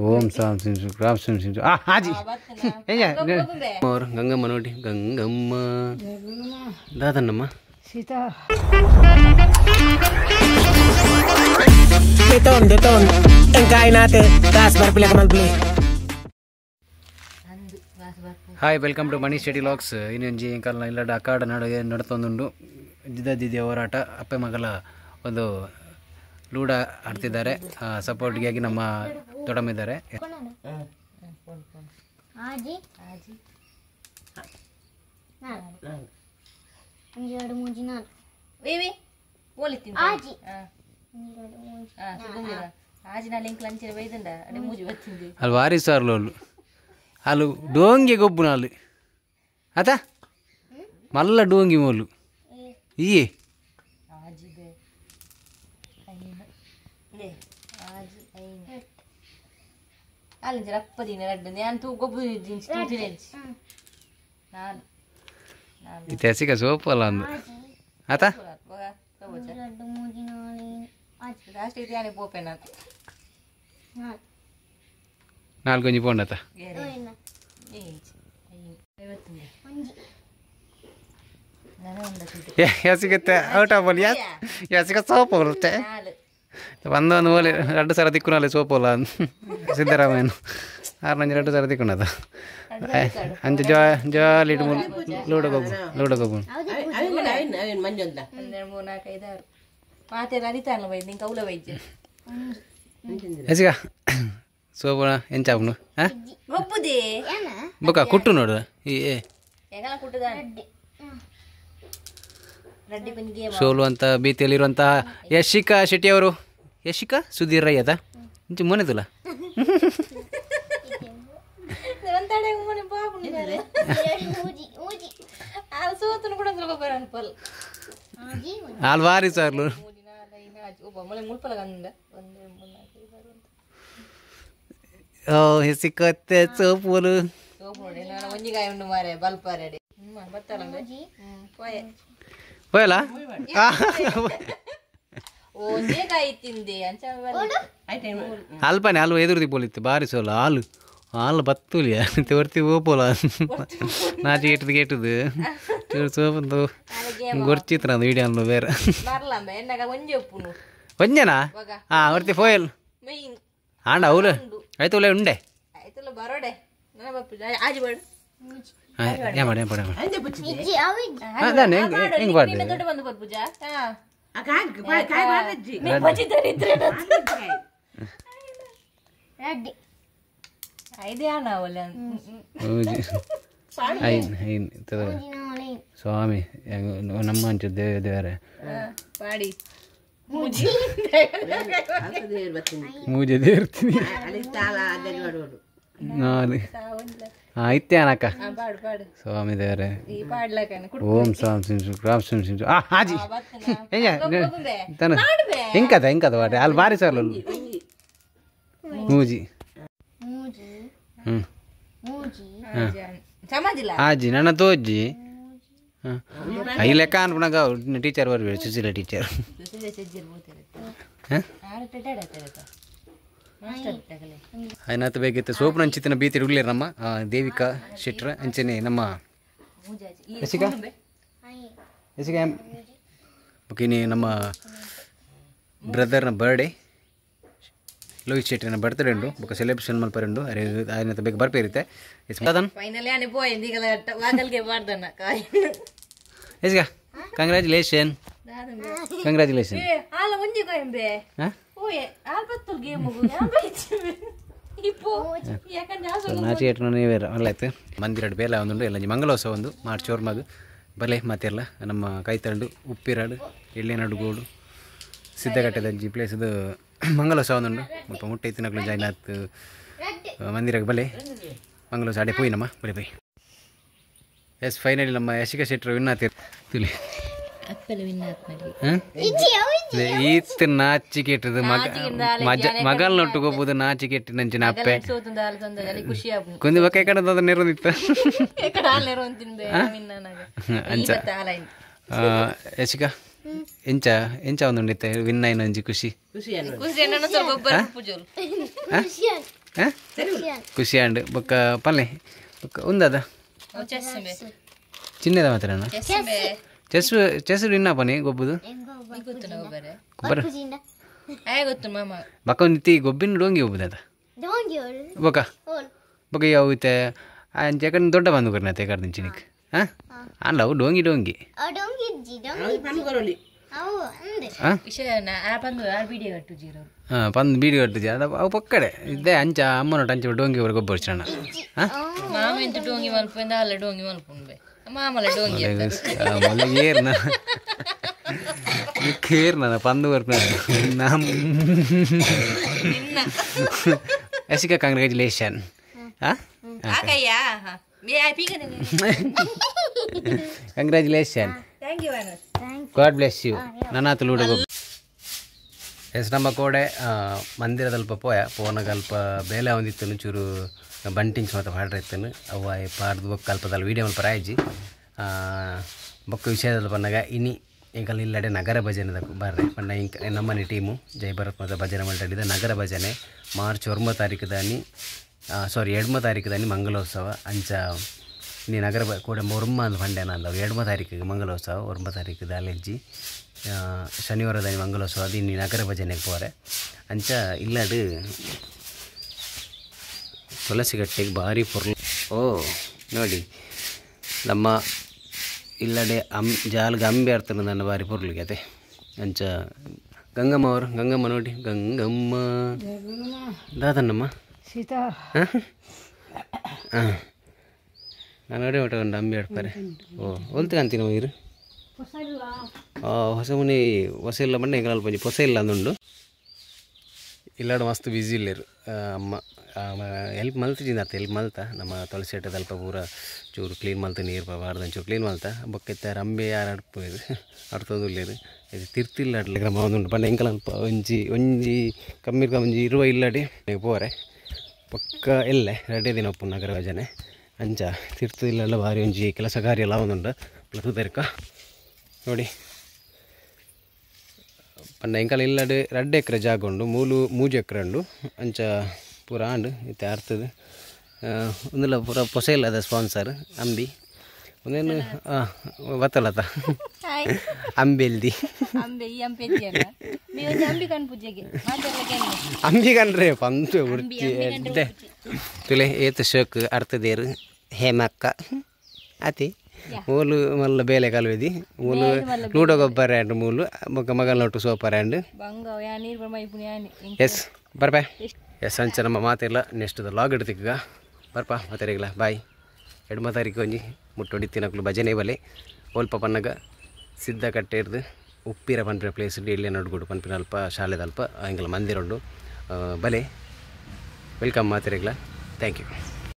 ಓಂ ಸಾಂ ಸಿಂ ರಾಮ್ ಸಿಂ ಸಿಂ ಹಾಜಿ ಗಂಗಮ್ಮ ನೋಡಿ ಗಂಗಮ್ಮ ದಾದನ್ನಮ್ಮ Sita Deton engkai nate gas barpilak malpili. Hi welcome to money study logs. ಇನ್ನೊಂದು ಕಾಲ ಇಲ್ಲ ಅಕಾಡ ನಡುವೆ ನಡ್ತೊಂದುಂಡು ದಿದ್ದಿ ಹೋರಾಟ ಅಪ್ಪೆ ಮಗಲ ಒಂದು ಲೂಡ ಆಡ್ತಿದ್ದಾರೆ. ಸಪೋರ್ಟ್ಗಾಗಿ ನಮ್ಮ ದೊಡ್ಡಮ್ಮಿದ್ದಾರೆ. ಅಲ್ಲಿ ವಾರಿ ಸಾರ್ಲು వాళ్ళు డోంగి గొబ్బునాలు అత మళ్ళా డోంగి మోళ్ళు ఇయ్యి తెసిక సోపలా అందు అత నాలుగు కొంచెం పోండి అత ಸಿಗುತ್ತೆ ಔಟ್ ಆಫ್ ಬಾಲ್ ಸಿಗ ಸೋಪ್ ಹೋಗುತ್ತೆ ಒಂದೊಂದು ಓಲಿ 2 ಸಲ ತಿಕ್ಕುನಲ್ಲಿ ಸೋಪ್ ಹೋಲ ಸಿದ್ದರಾಮಯ್ಯನ 6 ಸಲ ತಿಕ್ಕುಣದ ಅಂಚ ಜಾಲಿ ಲೂಡಗೋಗು ಸಿಗ ಸೋಪು ಎಂಚಾಪುನು ಬೊಕ್ಕ ಕುಟ್ಟು ನೋಡು ಈ ಸೋಲುವಂಥ ಭೀತಿಯಲ್ಲಿರುವಂತಹ ಯಶಿಕಾ ಶೆಟ್ಟಿ ಅವರು. ಯಶಿಕಾ ಸುಧೀರ್ ರೈ ಅದ ಇಂಚ ಮೊನೆದುಲ ಆಲ್ವಾರಿ ಸಾರ್ಲು ಸಿಕ್ಕತ್ತೆ ಸೋಪುಲು పోయాలా ಹಾಲ್ಪಾನೆ ಹಾಲು ಎದುರು ಪೋಲಿತ್ತು ಬಾರಿ ಸೋಲ ಹಾಲು ಬತ್ತೂಲಿ ತೋರ್ತಿ ಹೋಪೋಲ ನಾಚಿ ಕೆಟ್ಟದು ಸೋಪಂದು ಗೊರ್ಚಿತ್ರ ವೀಡಿಯೋ ಅನ್ನು ಬೇರೆ ಒಂಜನಾ ಹೊರ್ತಿ ಫೋಯಲ್ ಆಂಡ ಅವಳು ಆಯ್ತು ಒಳ್ಳೆ ಉಂಡೆ ಮಾಡಿ ಹೆಂಗ್ ಸ್ವಾಮಿ ನಮ್ಮ ಅಂಚ ದೇವರೇ ಮೂಜೆ ದೇರ್ತೀನಿ ಇತ್ತೇನಕ್ಕ ಸ್ವಾಮಿ ದೇವರೇ ಓಂ ಸಾಂ ಸಿಂ ರಾಮ್ ಸಿಂ ಸಿಂ ಹಾಜಿ ಇಂಕದ ವಾಟೆ ಅಲ್ಲಿ ಬಾರಿ ಸರ್ಲು ಮೂಜಿ ಹಾಜಿ ನನ್ನ ತೋಜ್ಜಿ ಈ ಲೆಕ್ಕ ಅನ್ಪುಣಾಗ ಟೀಚರ್ ಬರ್ಬೇಡಿ ಸುಶೀಲ ಟೀಚರ್ അതിനകത്ത് ಬೇಕಿತ್ತು ಸೋಪು ಅಂಚಿತ್ತಿನ ಭೀತಿ ಉಳ್ಳಿರ ನಮ್ಮ ದೇವಿಕಾ ಶೆಟ್ರ ಅಂಚನೆ ನಮ್ಮ ಯಶಿಕಾ ಓಕೆ ನಮ್ಮ ಬ್ರದರ್ನ ಬರ್ಡೇ ಲೋಹಿತ್ ಶೆಟ್ಟಿನ ಬರ್ತ್ಡೇ ಉಂಡು ಬೊಕ್ಕ ಸೆಲೆಬ್ರೇಷನ್ ಮಲ್ಪರೆ ಉಂಡು അതിനകത്ത് ಬೇಗ ಬರ್ಪೇರಿತ್ತೆ ಯಶಿಕಾ ಕಂಗ್ರ್ಯಾಚುಲೇಷನ್ ನಾಚಿ ಏಟು ನೀವೇರ ಒಳ್ಳೆತ್ತು ಮಂದಿರ ಬೇಲ ಒಂದುಂಡು ಎಲ್ಲ ಮಂಗಳೋತ್ಸವ ಒಂದು ಮಾರ್ಚ್ 4 ಮಗು ಬಲೆ ಮಾತೆಲ್ಲ ನಮ್ಮ ಕೈತಂಡು ಉಪ್ಪಿರಾಡು ಎಳ್ಳಿನಾಡು ಗೋಡು ಸಿದ್ದಗಟ್ಟೆದಂಜಿ ಪ್ಲೇಸ್ದು ಮಂಗಳೋತ್ಸವ ಒಂದುಂಡು ಸ್ವಲ್ಪ ಮುಟ್ಟೆ ತಿನ್ನಗಳು ಜಾಯ್ನ್ ಆಯ್ತು ಮಂದಿರಕ್ಕೆ ಬಲೆ ಮಂಗಳೋತ್ಸವ ಅಡೆ ಪೋಯಿ ನಮ್ಮ ಬಲೆ ಪೋಯಿ ಎಸ್ ಫೈನಲಿ ನಮ್ಮ ಯಶಿಕಾ ಶೆಟ್ರು ವಿನ್ ಆತಿರ್ ತುಲಿ ಈತ್ ನಾಚಿಕೆಟ್ಟದು ಮಗಲ್ ನೊಟ್ಟುಗೋಬೋದು ನಾಚಿಕೆಟ್ಟು ನಂಚಿನ ಅಪ್ಪೆ ಕೊಂದು ಬಕ್ಕ ಕಡೆ ನೆರೊಂದಿತ್ತ ಯಶಿಕಾ ಎಂಚ ಎಂಚ ಒಂದುಂಡಿತ್ತೆ ವಿನ್ನೈನ ಒಂಜಿ ಖುಷಿ ಖುಷಿ ಅಂಡ್ ಬೊಕ್ಕ ಪಲ್ಲೆ ಬೊಕ್ಕ ಉಂದದ ಚಿನ್ನದ ಮಾತ್ರನ ಚೆಸ್ ಇನ್ನ ಪನಿ ಗೊಬ್ಬುದು ಬಕ್ಕ ನಿತ್ತಿ ಗೊಬ್ಬಿನ ಡೋಂಗಿ ಹೋಗ್ಬೋದದ ಬೊಕ್ಕ ಬೊಕ್ಕ ಯಾವ ಇತ್ತೆ ಅಂಚೆ ದೊಡ್ಡ ಬಂದು ಕರ್ನತೆ ಕರ್ದಿಂಚಿನಿಕ್ ಹಾಂ ಅಲ್ಲ ಅವು ಡೋಂಗಿ ಡೋಂಗಿ ಹಾಂ ಪಂದು ಬೀಡಿ ಕಟ್ಟುಜಿ ಅದು ಅವು ಪಕ್ಕಡೆ ಇದ್ದೇ ಅಂಚ ಅಮ್ಮನೊಟ್ಟು ಅಂಚೆ ಡೋಂಗಿ ಅವ್ರಿಗೆ ಗೊಬ್ಬರ ಚಣ್ಣ ಮೊದಲು ಏರ್ನ ಕೇರ್ನ ಪಂದು ಬರ್ನ ನಮ್ಮ ಎಸಿಕ ಕಂಗ್ರ್ಯಾಚುಲೇಷನ್ ಹಾಂ ಕಂಗ್ರ್ಯಾಚುಲೇಷನ್ ಗಾಡ್ ಬ್ಲೆಸ್ ಯು ನನ್ನಾತು ಲೂಡ ಗೊಬ್ಬ ಎಸ್ ನಮ್ಮ ಕೋಡೆ ಮಂದಿರದಲ್ಪ ಪೋನಾಗ ಅಲ್ಪ ಬೇಲೆ ಒಂದಿತ್ತು ಚೂರು ಬಂಟಿಂಚು ಮತ್ತು ಪಾಡ್ರ ಇತ್ತನು ಅವ ಪಾಡ್ದು ಬೊಕ್ಕ ಅಲ್ಪದಲ್ಲಿ ವೀಡಿಯೋ ಮಲ್ಪ ರಾಯ್ಜಿ ಬೊಕ್ಕ ವಿಷಯದಲ್ಲಿ ಬಂದಾಗ ಇನಿ ಈಗಲ್ಲ ಇಲ್ಲಡೆ ನಗರ ಭಜನೆದ ಬರ್ರೆ ಪಂಡ ಇಂಕ ನಮ್ಮನೆ ಟೀಮು ಜೈ ಭರತ್ ಮತ್ತು ಭಜನೆ ಮಂಡಳಿದ ನಗರ ಭಜನೆ ಮಾರ್ಚ್ 9 ತಾರೀಕದಾನಿ 2 ತಾರೀಕದಾನಿ ಮಂಗಲೋತ್ಸವ ಅಂಚ ನೀ ನಗರ ಕೂಡ ಮೊರ್ಮ ಅಂದ್ ಪಂಡೆನ ಅಲ್ಲ 2 ತಾರೀಕಿಗೆ ಮಂಗಲೋತ್ಸವ 9 ತಾರೀಕು ದಾಲೆಜ್ಜಿ ಶನಿವಾರದಾನಿ ಮಂಗಲೋತ್ಸವ ಅದು ಇನ್ನಿ ನಗರ ಭಜನೆಗೆ ಪೋರೆ ಅಂಚ ಇಲ್ಲಡು ತುಳಸಿಗಟ್ಟೆಗೆ ಭಾರಿ ಪೊರ್ಲು ಓ ನೋಡಿ ನಮ್ಮ ಇಲ್ಲಡೆ ಜಾಲ್ಗೆ ಅಂಬೆ ಅರ್ತನ ನನ್ನ ಭಾರಿ ಪೊರ್ಲಿಗೆ ಅದೇ ಅಂಚ ಗಂಗಮ್ಮ ಅವರು ಗಂಗಮ್ಮ ನೋಡಿ ಗಂಗಮ್ಮ ದಾದನ್ನಮ್ಮ ಸೀತಾ ಹಾಂ ನಾನು ನೋಡಿ ಒಟ್ಟು ಒಂದು ಅಂಬೆ ಆಡ್ತಾರೆ ಓ ಹೊಲ್ತು ಕಾಂತೀನಿ ಇರು ಹೊಸ ಮನೆ ಹೊಸ ಇಲ್ಲ ಬಣ್ಣ ಈಗ ಅಲ್ಪ ಹೊಸ ಇಲ್ಲ ಅಂದುಂಡು ಇಲ್ಲಾಡು ಮಸ್ತ್ ಬ್ಯುಸಿ ಇಲ್ಲಿರು ಅಮ್ಮ ಹೆಲ್ಪ್ ಮಲ್ತಿದ್ದೀನಿ ಅತ್ತ ಹೆಲ್ಪ್ ಮಲ್ತ ನಮ್ಮ ತುಳಸಿ ಅಟ್ಟದ ಅಲ್ಪ ಪೂರ ಚೂರು ಕ್ಲೀನ್ ಮಲ್ತ ನೀರು ಬಾರ್ದು ಚೂರು ಕ್ಲೀನ್ ಮಲ್ತ ಬೊಕ್ಕೆತ್ತ ರಂಬೆ ಯಾರು ಅಡ್ಪೋದು ಅಡ್ತೋದಿಲ್ಲೇರು ಇದು ತಿರ್ತಿಲ್ಲ ಅಡ್ಲಿ ಗ್ರಾಮ ಒಂದುಂಟು ಪಂಡ ಎಂಕಲ್ ಅಲ್ಪ ಒಂಜಿ ಕಮ್ಮಿ ಒಂಜಿ ಇರುವ ಇಲ್ಲಡಿ ಪೋರೆ ಪಕ್ಕ ಎಲ್ಲೆ 2 ದಿನ ಒಪ್ಪು ನಗರ ಭಜನೆ ಅಂಚ ತಿರ್ತು ಇಲ್ಲೆಲ್ಲ ಭಾರಿ ಒಂಜಿ ಕೆಲಸ ಕಾರ್ಯ ಎಲ್ಲ ಒಂದುಂಡು ಪ್ಲತು ತೆರ್ಕ ನೋಡಿ ಪಂಡ ಎಂಕಲ್ ಇಲ್ಲಡೆ 2 ಎಕರೆ ಜಾಗ ಉಂಡು 3 ಎಕರೆ ಉಂಡು ಅಂಚ ಪೂರ ಆಂಡು ಇತ್ತೆ ಅರ್ತದೆ ಒಂದಿಲ್ಲ ಪೂರ ಪೊಸೆ ಇಲ್ಲದ ಸ್ಪಾನ್ಸರ್ ಅಂಬಿ ಒಂದೇನು ಬತ್ತಲ್ಲತ್ತ ಅಂಬೆಲ್ದಿ ಅಂಬಿ ಕಣ್ರೆ ಪಂತು ಉಡ್ತಿ ತುಲೆ ಏತು ಶೋಕ್ ಅರ್ತದೇರು ಹೇಮಕ್ಕ ಅತಿ ಮೂಲು ಮಲ್ಲ ಬೇಲೆ ಕಲ್ವೆದಿ ಮೂಲು ಲೂಡ ಗೊಬ್ಬರ ಆಂಡು ಮೂಲು ಬೊಕ್ಕ ಮಗಲ್ ನೋಟು ಸೋಪರ್ ಆಂಡು ಎಸ್ ಬರ್ಬಾ ಎಸ್ ಅಂಚ ನಮ್ಮ ಮಾತಿಲ್ಲ ನೆಕ್ಸ್ಟ್ ಲಾಗ್ ಇಡ್ತಿಗ ಬರ್ಪಾ ಮಾತಾಡಿಗ್ಲ ಬಾಯ್ 2 ತಾರೀಕು ಒಂಜಿ ಮುಟ್ಟೊಡಿತ್ತಿನಕ್ಲು ಭಜನೆ ಬಲೆ ಓಲ್ಪ ಪನ್ನಗ ಸಿದ್ಧ ಕಟ್ಟೆ ಇರ್ದು ಉಪ್ಪಿರ ಪನ್ಪಿನ ಪ್ಲೇಸ್ ಇಲ್ಲಿ ನಡ್ಗುಡು ಪನ್ಪಿನ ಅಲ್ಪ ಶಾಲೆದ ಅಲ್ಪ ಹಿಂಗೆಲ್ಲ ಮಂದಿರ ಉಂಡು ಬಲೆ ವೆಲ್ಕಮ್ ಮಾತಾಡಿಗ್ಲ ಥ್ಯಾಂಕ್ ಯು